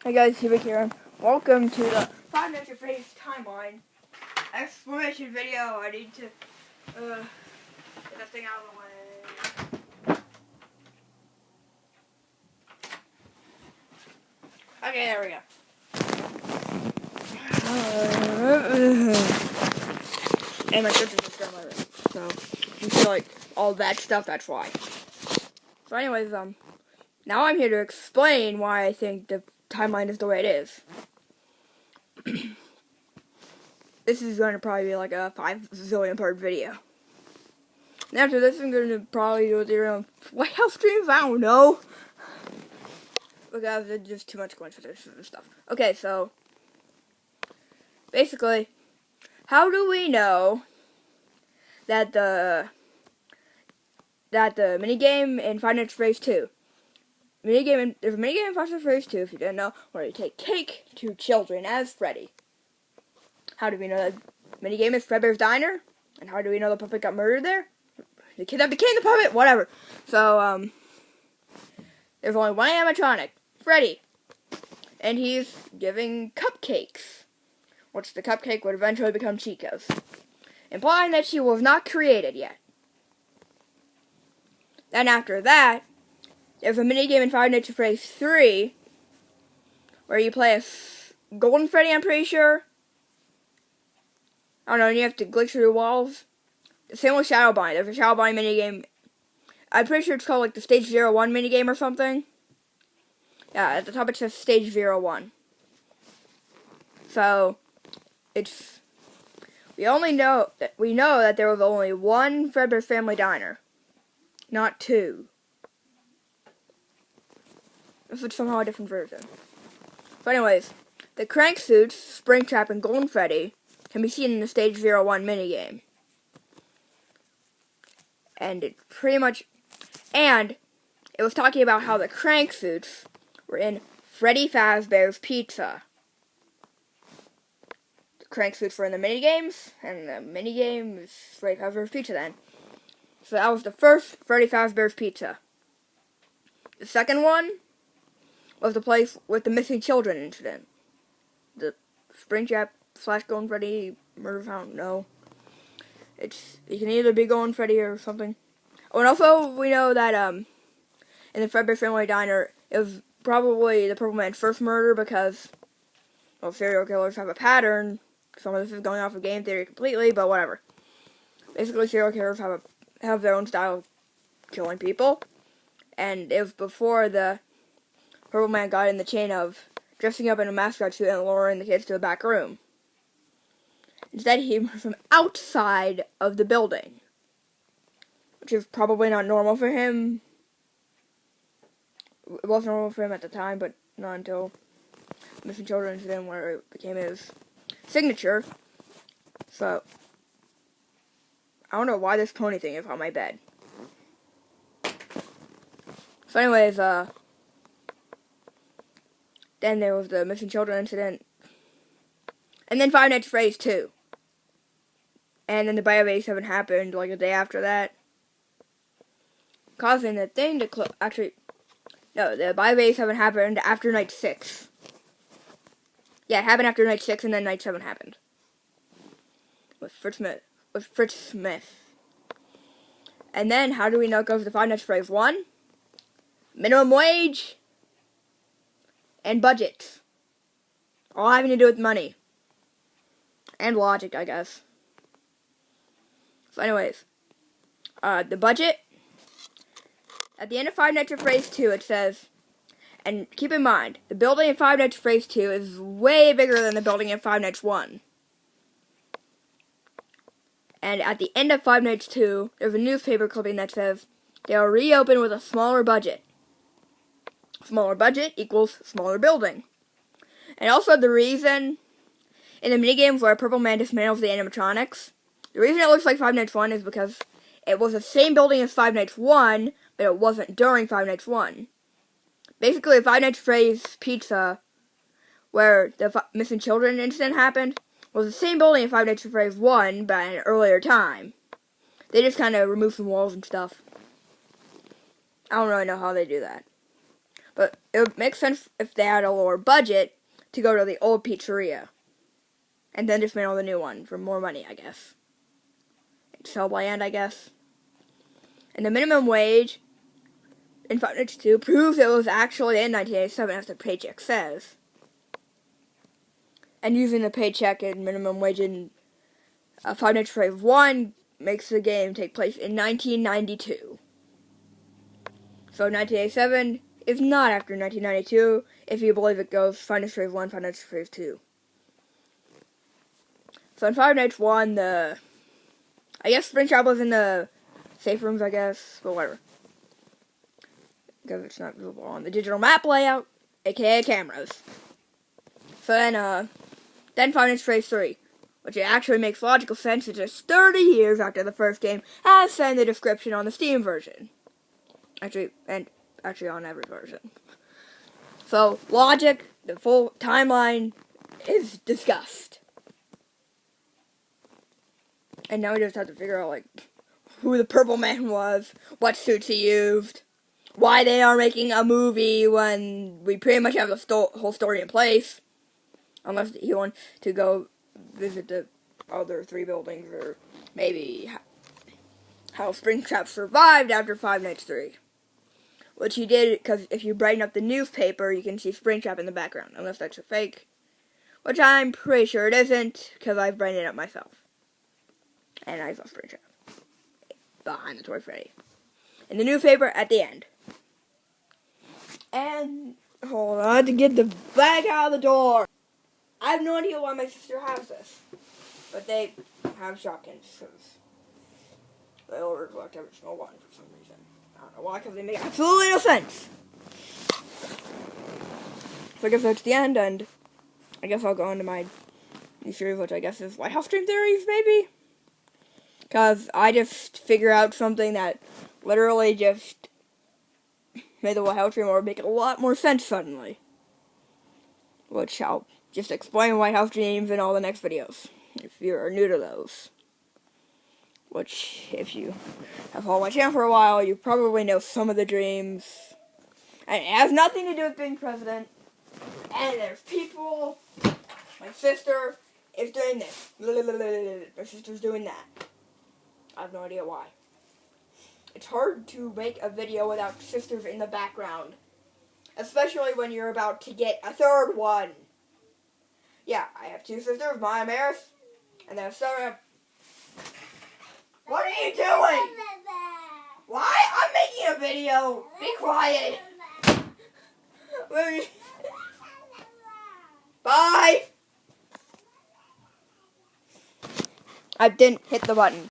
Hey guys, Hubert here. Welcome to the Five Nights at Freddy's timeline explanation video. I need to get this thing out of the way. Okay, there we go. And my sister's just down my room. So you feel like all that stuff, that's why. So anyways, now I'm here to explain why I think the timeline is the way it is. This is going to probably be like a 5 zillion part video. And after this, I'm going to probably do their own White House streams. I don't know. Because there's just too much coincidence and stuff. Okay, so basically, how do we know that the minigame in Five Nights at Freddy's 2? There's a minigame in Five Nights at Freddy's 2, if you didn't know, where you take cake to children as Freddy. How do we know that minigame is Fredbear's Diner? And how do we know the puppet got murdered there? The kid that became the puppet? Whatever. So, there's only one animatronic, Freddy. And he's giving cupcakes, which the cupcake would eventually become Chico's, implying that she was not created yet. Then after that, there's a minigame in Five Nights at Freddy's 3, where you play a Golden Freddy, I'm pretty sure. I don't know, and you have to glitch through the walls. The same with Shadow Bunny. There's a Shadow Bunny minigame. I'm pretty sure it's called like the Stage 01 minigame or something. Yeah, at the top it says Stage 01. So, we know that there was only one Fredbear's Family Diner. Not two. This is somehow a different version. So anyways, the crank suits, Springtrap, and Golden Freddy can be seen in the Stage 01 minigame. And it was talking about how the crank suits were in Freddy Fazbear's Pizza. The crank suits were in the minigames, and the minigame is Freddy Fazbear's Pizza then. So that was the first Freddy Fazbear's Pizza. The second one was the place with the missing children incident. The Springtrap / Golden Freddy murder found. No. You can either be Golden Freddy or something. Oh, and also we know that in the Fredbear's Family Diner, it was probably the Purple Man's first murder because, well, serial killers have a pattern. Some of this is going off of game theory completely, but whatever. Basically, serial killers have their own style of killing people, and it was before the Purple Man got in the chain of dressing up in a mascot suit and luring the kids to the back room. Instead, he was from outside of the building, which is probably not normal for him. It wasn't normal for him at the time, but not until Missing Children incident where it became his signature. So, I don't know why this pony thing is on my bed. So anyways, then there was the Missing Children incident. And then Five Nights at Freddy's 2. And then the Bite of 87 happened like a day after that, causing the thing to close. Actually, no, the Bite of 87 happened after night 6. Yeah, it happened after night 6, and then night 7 happened. With Fritz Smith. And then, how do we know it goes to Five Nights at Freddy's 1? Minimum wage and budget. All having to do with money. And logic, I guess. So anyways, the budget, at the end of Five Nights at Freddy's 2, it says, and keep in mind, the building in Five Nights at Freddy's 2 is way bigger than the building in Five Nights 1. And at the end of Five Nights 2, there's a newspaper clipping that says, they will reopen with a smaller budget. Smaller budget equals smaller building. And also the reason, in the minigames where Purple Man dismantles the animatronics, the reason it looks like Five Nights 1 is because it was the same building as Five Nights 1, but it wasn't during Five Nights 1. Basically, Five Nights at Freddy's Pizza, where the Missing Children incident happened, was the same building as Five Nights at Freddy's 1, but at an earlier time. They just kind of removed some walls and stuff. I don't really know how they do that. But it would make sense if they had a lower budget to go to the old pizzeria. And then just made all the new one for more money, I guess. Sell bland, I guess. And the minimum wage in Five Nights 2 proves it was actually in 1987, as the paycheck says. And using the paycheck and minimum wage in Five Nights at Freddy's 1 makes the game take place in 1992. So 1987 is not after 1992, if you believe it goes Five Nights at Freddy's 1, Five Nights at Freddy's 2. So in Five Nights 1, I guess Springtrap was in the safe rooms, I guess, but whatever. Because it's not visible on the digital map layout, aka cameras. So then Five Nights at Freddy's 3, which actually makes logical sense. It's just 30 years after the first game, as said in the description on the Steam version. Actually on every version. So, logic, the full timeline is discussed. And now we just have to figure out, like, who the Purple Man was, what suits he used, why they are making a movie when we pretty much have the whole story in place. Unless he wants to go visit the other 3 buildings, or maybe how Springtrap survived after Five Nights 3. Which he did, because if you brighten up the newspaper, you can see Springtrap in the background, unless that's a fake. Which I'm pretty sure it isn't, because I've brightened it up myself. And I saw Springtrap behind the Toy Freddy. In the newspaper at the end. And, hold on to get the bag out of the door. I have no idea why my sister has this. But they have shotguns, because they ordered whatever small one for some reason. I don't know why, because they make absolutely no sense. So I guess that's the end, and I guess I'll go into my new series, which I guess is White House Dream Theories, maybe? Because I just figure out something that literally just made the White House Dream make a lot more sense suddenly. Which I'll just explain White House Dreams in all the next videos, if you're new to those. Which, if you have followed my channel for a while, you probably know some of the dreams. And it has nothing to do with being president. And there's people. My sister is doing this. My sister's doing that. I have no idea why. It's hard to make a video without sisters in the background. Especially when you're about to get a 3rd one. Yeah, I have 2 sisters, Maya and Maris. And then Sarah. What are you doing? Why? I'm making a video. Be quiet. Bye. I didn't hit the button.